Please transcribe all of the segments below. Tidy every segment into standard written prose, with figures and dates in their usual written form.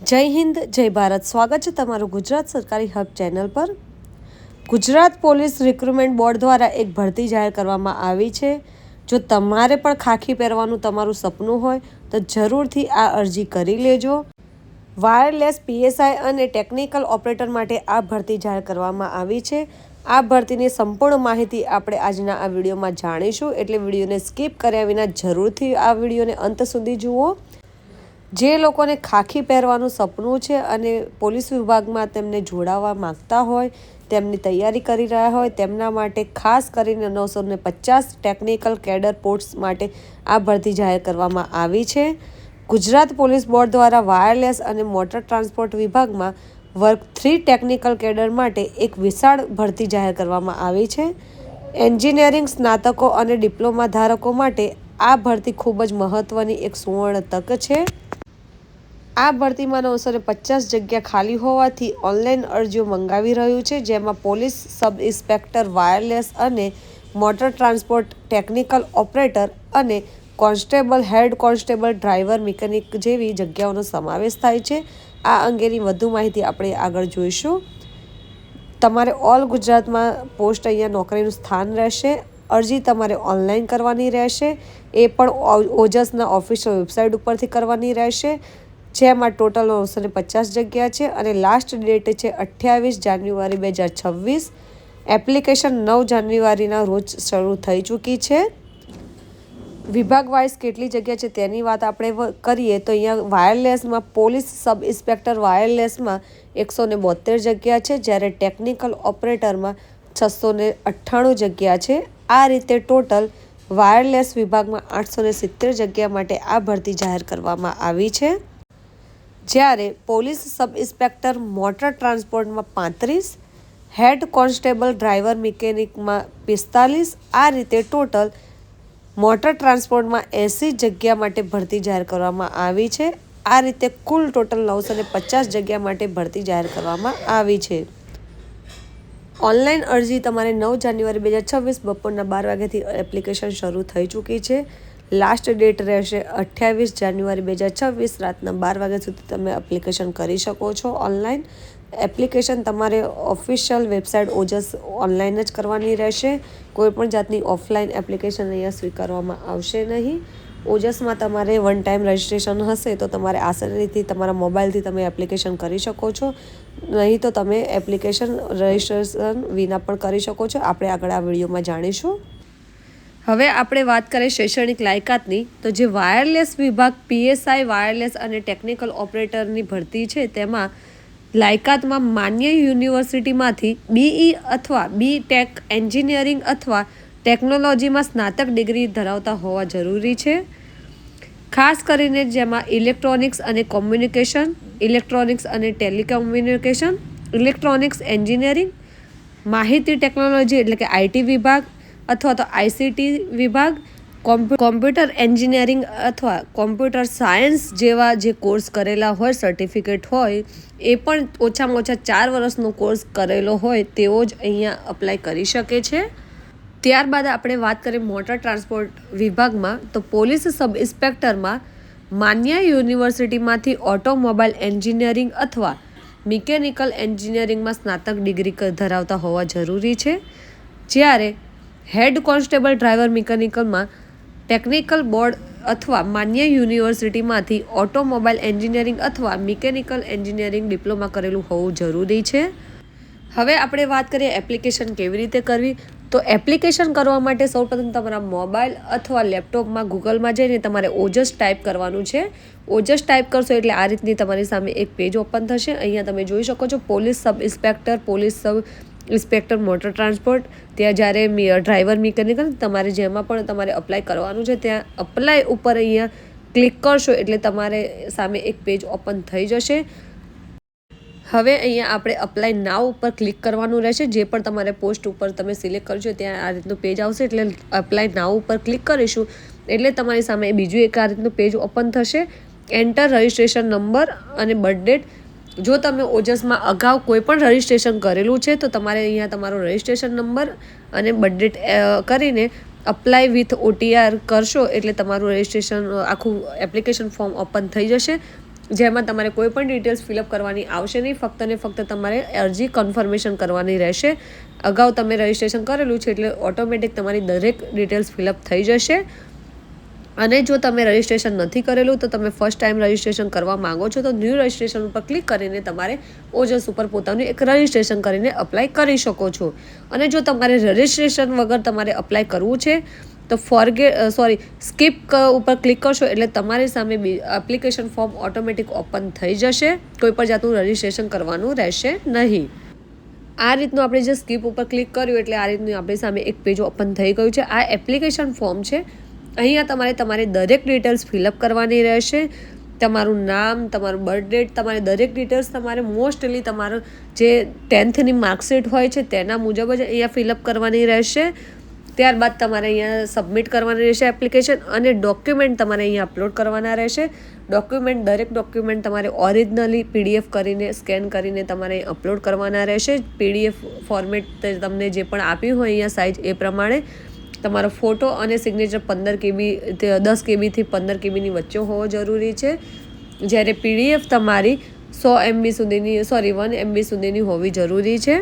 જય હિન્દ જય ભારત। સ્વાગત છે તમારું ગુજરાત સરકારી હબ ચેનલ પર। ગુજરાત પોલીસ રિક્રુટમેન્ટ બોર્ડ દ્વારા એક ભરતી જાહેર કરવામાં આવી છે। જો તમારે પણ ખાખી પહેરવાનું તમારું સપનું હોય તો જરૂરથી આ અરજી કરી લેજો। વાયરલેસ પીએસઆઈ અને ટેકનિકલ ઓપરેટર માટે આ ભરતી જાહેર કરવામાં આવી છે। આ ભરતીની સંપૂર્ણ માહિતી આપણે આજના આ વિડીયોમાં જાણીશું, એટલે વિડીયોને સ્કીપ કર્યા વિના જરૂરથી આ વિડીયોને અંત સુધી જુઓ। જે લોકોને ખાખી પહેરવાનું સપનું છે અને પોલીસ વિભાગમાં તેમને જોડાવા માંગતા હોય, તેમની તૈયારી કરી રહ્યા હોય, તેમના માટે ખાસ કરીને 950 ટેકનિકલ કેડર પોસ્ટ માટે આ ભરતી જાહેર કરવામાં આવી છે। ગુજરાત પોલીસ બોર્ડ દ્વારા વાયરલેસ અને મોટર ટ્રાન્સપોર્ટ વિભાગમાં વર્ગ 3 ટેકનિકલ કેડર માટે એક વિશાળ ભરતી જાહેર કરવામાં આવી છે। એન્જિનિયરિંગ સ્નાતકો અને ડિપ્લોમા ધારકો માટે આ ભરતી ખૂબ જ મહત્ત્વની એક સુવર્ણ તક છે। આ ભરતીમાં 950 જગ્યા ખાલી હોવાથી ઓનલાઈન અરજીઓ મંગાવી રહ્યું છે, જેમાં પોલીસ સબ ઇન્સ્પેક્ટર વાયરલેસ અને મોટર ટ્રાન્સપોર્ટ ટેકનિકલ ઓપરેટર અને constable, head constable, driver, mechanic જેવી જગ્યાઓનો સમાવેશ થાય છે। આ અંગેની વધુ માહિતી આપણે આગળ જોઈશું। તમારે ઓલ ગુજરાતમાં પોસ્ટ અહીંયા નોકરીનું સ્થાન રહેશે। અરજી તમારે ઓનલાઈન કરવાની રહેશે, એ પણ ઓજસના ઓફિશિયલ વેબસાઇટ ઉપરથી કરવાની રહેશે, જેમાં ટોટલ 950 જગ્યા છે અને લાસ્ટ ડેટ છે 28 જાન્યુઆરી 2026। એપ્લિકેશન 9 જાન્યુઆરીના રોજ શરૂ થઈ ચૂકી છે। વિભાગ વાઇઝ કેટલી જગ્યા છે તેની વાત આપણે કરીએ તો અહીંયા વાયરલેસમાં પોલીસ સબ ઇન્સ્પેક્ટર વાયરલેસમાં 172 જગ્યા છે, જ્યારે ટેકનિકલ ઓપરેટરમાં 698 જગ્યા છે। આ રીતે ટોટલ વાયરલેસ વિભાગમાં 870 જગ્યા માટે આ ભરતી જાહેર કરવામાં આવી છે, જ્યારે પોલીસ સબ ઇન્સ્પેક્ટર મોટર ટ્રાન્સપોર્ટમાં 35, હેડ કોન્સ્ટેબલ, ડ્રાઈવર, મિકેનિકમાં 45, આ રીતે ટોટલ મોટર ટ્રાન્સપોર્ટમાં 80 જગ્યા માટે ભરતી જાહેર કરવામાં આવી છે। આ રીતે કુલ ટોટલ 950 જગ્યા માટે ભરતી જાહેર કરવામાં આવી છે। ઓનલાઈન અરજી તમારે 9 જાન્યુઆરી 2026 બપોરના 12 વાગ્યાથી એપ્લિકેશન શરૂ થઈ ચૂકી છે। લાસ્ટ ડેટ રહેશે 28 જાન્યુઆરી 2026 રાતના 12 વાગ્યા સુધી તમે એપ્લિકેશન કરી શકો છો ઓનલાઈન। એપ્લિકેશન તમારે ઓફિશિયલ વેબસાઇટ ઓજસ ઓનલાઈન જ કરવાની રહેશે। કોઈપણ જાતની ઓફલાઈન એપ્લિકેશન અહીંયા સ્વીકારવામાં આવશે નહીં। ઓજસમાં તમારે વન ટાઈમ રજિસ્ટ્રેશન હશે તો તમારે આસાનીથી તમારા મોબાઈલથી તમે એપ્લિકેશન કરી શકો છો, નહીં તો તમે એપ્લિકેશન રજિસ્ટ્રેશન વિના પણ કરી શકો છો। આપણે આગળ આ વિડીયોમાં જાણીશું। હવે આપણે વાત કરીએ શૈક્ષણિક લાયકાતની, તો જે વાયરલેસ વિભાગ પીએસઆઈ વાયરલેસ અને ટેકનિકલ ઓપરેટરની ભરતી છે તેમાં લાયકાતમાં માન્ય યુનિવર્સિટીમાંથી BE અથવા BTech એન્જિનિયરિંગ અથવા ટેકનોલોજીમાં સ્નાતક ડિગ્રી ધરાવતા હોવા જરૂરી છે। ખાસ કરીને જેમાં ઇલેક્ટ્રોનિક્સ અને કોમ્યુનિકેશન, ઇલેક્ટ્રોનિક્સ અને ટેલિકોમ્યુનિકેશન, ઇલેક્ટ્રોનિક્સ એન્જિનિયરિંગ, માહિતી ટેકનોલોજી એટલે કે IT વિભાગ અથવા તો ICT વિભાગ, કોમ્પ્યુટર એન્જિનિયરિંગ અથવા કોમ્પ્યુટર સાયન્સ જેવા જે કોર્સ કરેલા હોય, સર્ટિફિકેટ હોય, એ પણ ઓછામાં ઓછા 4 વર્ષનો કોર્સ કરેલો હોય તેવો જ અહીંયા અપ્લાય કરી શકે છે। ત્યારબાદ આપણે વાત કરીએ મોટર ટ્રાન્સપોર્ટ વિભાગમાં, તો પોલીસ સબ ઇન્સ્પેક્ટરમાં માન્ય યુનિવર્સિટીમાંથી ઓટોમોબાઈલ એન્જિનિયરિંગ અથવા મિકેનિકલ એન્જિનિયરિંગમાં સ્નાતક ડિગ્રી ધરાવતા હોવા જરૂરી છે, જ્યારે હેડ કોન્સ્ટેબલ, ડ્રાઈવર, મિકેનિકલમાં ટેકનિકલ બોર્ડ અથવા માન્ય યુનિવર્સિટીમાંથી ઓટોમોબાઈલ એન્જિનિયરિંગ અથવા મિકેનિકલ એન્જિનિયરિંગ ડિપ્લોમા કરેલું હોવું જરૂરી છે। હવે આપણે વાત કરીએ એપ્લિકેશન કેવી રીતે કરવી, તો એપ્લિકેશન કરવા માટે સૌપ્રથમ તમારા મોબાઈલ અથવા લેપટોપમાં ગૂગલમાં જઈને તમારે ઓજસ ટાઈપ કરવાનું છે। ઓજસ ટાઈપ કરશો એટલે આ રીતની તમારી સામે એક પેજ ઓપન થશે। અહીંયા તમે જોઈ શકો છો police sub inspector, police sub inspector motor transport, ત્યાં જ્યારે ડ્રાઈવર, મિકેનિકલ, તમારે જેમાં પણ તમારે અપ્લાય કરવાનું છે ત્યાં અપ્લાય ઉપર અહીંયા ક્લિક કરશો એટલે તમારે સામે એક પેજ ઓપન થઈ જશે। હવે અહીંયા આપણે અપ્લાય નાવ ઉપર ક્લિક કરવાનું રહેશે। જે પણ તમારે પોસ્ટ ઉપર તમે સિલેક્ટ કરશો ત્યાં આ રીતનું પેજ આવશે, એટલે અપ્લાય નાવ ઉપર ક્લિક કરીશું એટલે તમારી સામે બીજું એક આ રીતનું પેજ ઓપન થશે। એન્ટર રજિસ્ટ્રેશન નંબર અને બર્થ ડેટ। જો તમે ઓજસમાં અગાઉ કોઈ પણ રજિસ્ટ્રેશન કરેલું છે તો તમારે અહીંયા તમારો રજિસ્ટ્રેશન નંબર અને બર્થ ડેટ કરીને અપ્લાય વિથ OTR કરશો એટલે તમારું રજિસ્ટ્રેશન આખું એપ્લિકેશન ફોર્મ ઓપન થઈ જશે। જેમાં તમારે કોઈ પણ ડિટેલ્સ ફિલઅપ કરવાની આવશે નહીં. ફક્ત ને ફક્ત તમારે અરજી કન્ફર્મેશન કરવાની રહેશે. અગાઉ તમે રજિસ્ટ્રેશન કરેલું છે એટલે ઓટોમેટિક તમારી દરેક ડિટેલ્સ ફિલઅપ થઈ જશે. અને જો તમે રજિસ્ટ્રેશન નથી કરેલું તો તમે ફર્સ્ટ ટાઈમ રજિસ્ટ્રેશન કરવા માંગો છો તો ન્યૂ રજિસ્ટ્રેશન ઉપર ક્લિક કરીને તમારે ઓજસ ઉપર પોતાનું એક રજિસ્ટ્રેશન કરીને અપ્લાય કરી શકો છો. અને જો તમારે રજિસ્ટ્રેશન વગર તમારે અપ્લાય કરવું છે તો સ્કીપ ઉપર ક્લિક કરશો એટલે તમારી સામે એપ્લિકેશન ફોર્મ ઓટોમેટિક ઓપન થઈ જશે. કોઈ પણ જાતનું રજિસ્ટ્રેશન કરવાનું રહેશે નહીં. આ રીતનું આપણે જે સ્કીપ ઉપર ક્લિક કર્યું એટલે આ રીતનું આપણી સામે એક પેજ ઓપન થઈ ગયું છે. આ એપ્લિકેશન ફોર્મ છે. અહીંયા તમારી દરેક ડિટેલ્સ ફિલઅપ કરવાની રહેશે. તમારું નામ, તમારું બર્થ ડેટ, તમારી દરેક ડિટેલ્સ તમારે મોસ્ટલી તમારું જે 10thની માર્કશીટ હોય છે તેના મુજબ જ અહીંયા ફિલઅપ કરવાની રહેશે. ત્યારબાદ તમારે અહીંયા સબમિટ કરવાની રહેશે એપ્લિકેશન અને ડોક્યુમેન્ટ તમારે અહીંયા અપલોડ કરવાના રહેશે. દરેક ડોક્યુમેન્ટ તમારે ઓરિજિનલી PDF કરીને સ્કેન કરીને તમારે અપલોડ કરવાના રહેશે. PDF ફોર્મેટ તમને જે પણ આપ્યું હોય અહીંયા સાઇઝ એ પ્રમાણે તમારો ફોટો અને સિગ્નેચર 10 KBથી 15 KBની વચ્ચે હોવો જરૂરી છે. જ્યારે PDF તમારી 1 MB સુધીની હોવી જરૂરી છે.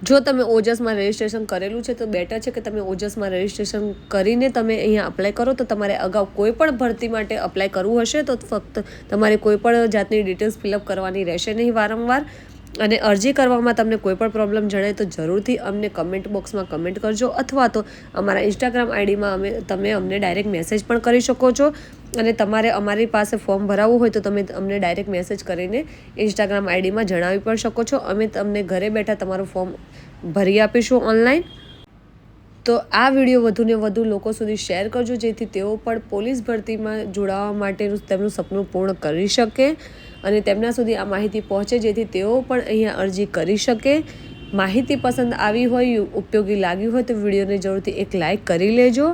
જો તમે ઓજસમાં રજિસ્ટ્રેશન કરેલું છે તો બેટર છે કે તમે ઓજસમાં રજિસ્ટ્રેશન કરીને તમે અહીંયા અપ્લાય કરો. તો તમારે અગાઉ કોઈ પણ ભરતી માટે અપ્લાય કરવું હશે તો ફક્ત તમારે કોઈ પણ જાતની ડિટેલ્સ ફિલઅપ કરવાની રહેશે નહીં વારંવાર. અને અરજી કરવામાં તમને કોઈ પણ પ્રોબ્લેમ જણાય તો જરૂરથી અમને કમેન્ટ બોક્સમાં કમેન્ટ કરજો અથવા તો અમારા ઇન્સ્ટાગ્રામ આઈડીમાં તમે અમને ડાયરેક્ટ મેસેજ પણ કરી શકો છો. અને તમારે અમારી પાસે ફોર્મ ભરાવવું હોય તો તમે અમને ડાયરેક્ટ મેસેજ કરીને ઇન્સ્ટાગ્રામ આઈડીમાં જણાવી પણ શકો છો. અમે તમને ઘરે બેઠા તમારું ફોર્મ ભરી આપીશું ઓનલાઈન. તો આ વિડીયો વધુને વધુ લોકો સુધી શેર કરજો જેથી તેઓ પણ પોલીસ ભરતીમાં જોડાવા માટેનું તેમનું સપનું પૂર્ણ કરી શકે અને તેમના સુધી આ માહિતી પહોંચે જેથી તેઓ પણ અહીંયા અરજી કરી શકે. માહિતી પસંદ આવી હોય, ઉપયોગી લાગી હોય તો વિડીયોને જરૂરથી એક લાઇક કરી લેજો.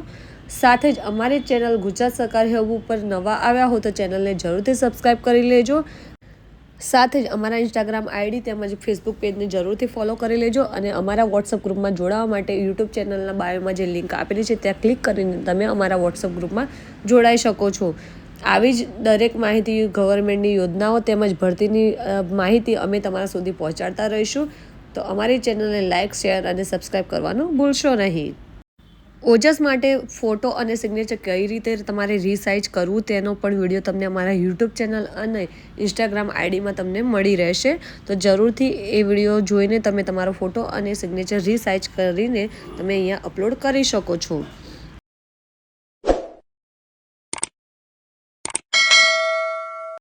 સાથે જ અમારી ચેનલ ગુજરાત સરકારી હબ ઉપર નવા આવ્યા હો તો ચેનલને જરૂરથી સબસ્ક્રાઈબ કરી લેજો. સાથે જ અમારા ઇન્સ્ટાગ્રામ આઈડી તેમજ ફેસબુક પેજને જરૂરથી ફોલો કરી લેજો. અને અમારા વોટ્સઅપ ગ્રુપમાં જોડાવા માટે યુટ્યુબ ચેનલના બાયોમાં જે લિંક આપેલી છે ત્યાં ક્લિક કરીને તમે અમારા વોટ્સઅપ ગ્રુપમાં જોડાઈ શકો છો. આવી જ દરેક માહિતી, ગવર્મેન્ટની યોજનાઓ તેમજ ભરતીની માહિતી અમે તમારા સુધી પહોંચાડતા રહીશું. તો અમારી ચેનલને લાઇક, શેર અને સબસ્ક્રાઈબ કરવાનું ભૂલશો નહીં. ઓજસ માટે ફોટો અને સિગ્નેચર કઈ રીતે તમારે રીસાઇઝ કરવું તેનો પણ વિડીયો તમને અમારા યુટ્યુબ ચેનલ અને ઇન્સ્ટાગ્રામ આઈડીમાં તમને મળી રહેશે. તો જરૂરથી એ વિડીયો જોઈને તમે તમારો ફોટો અને સિગ્નેચર રીસાઇઝ કરીને તમે અહીંયા અપલોડ કરી શકો છો.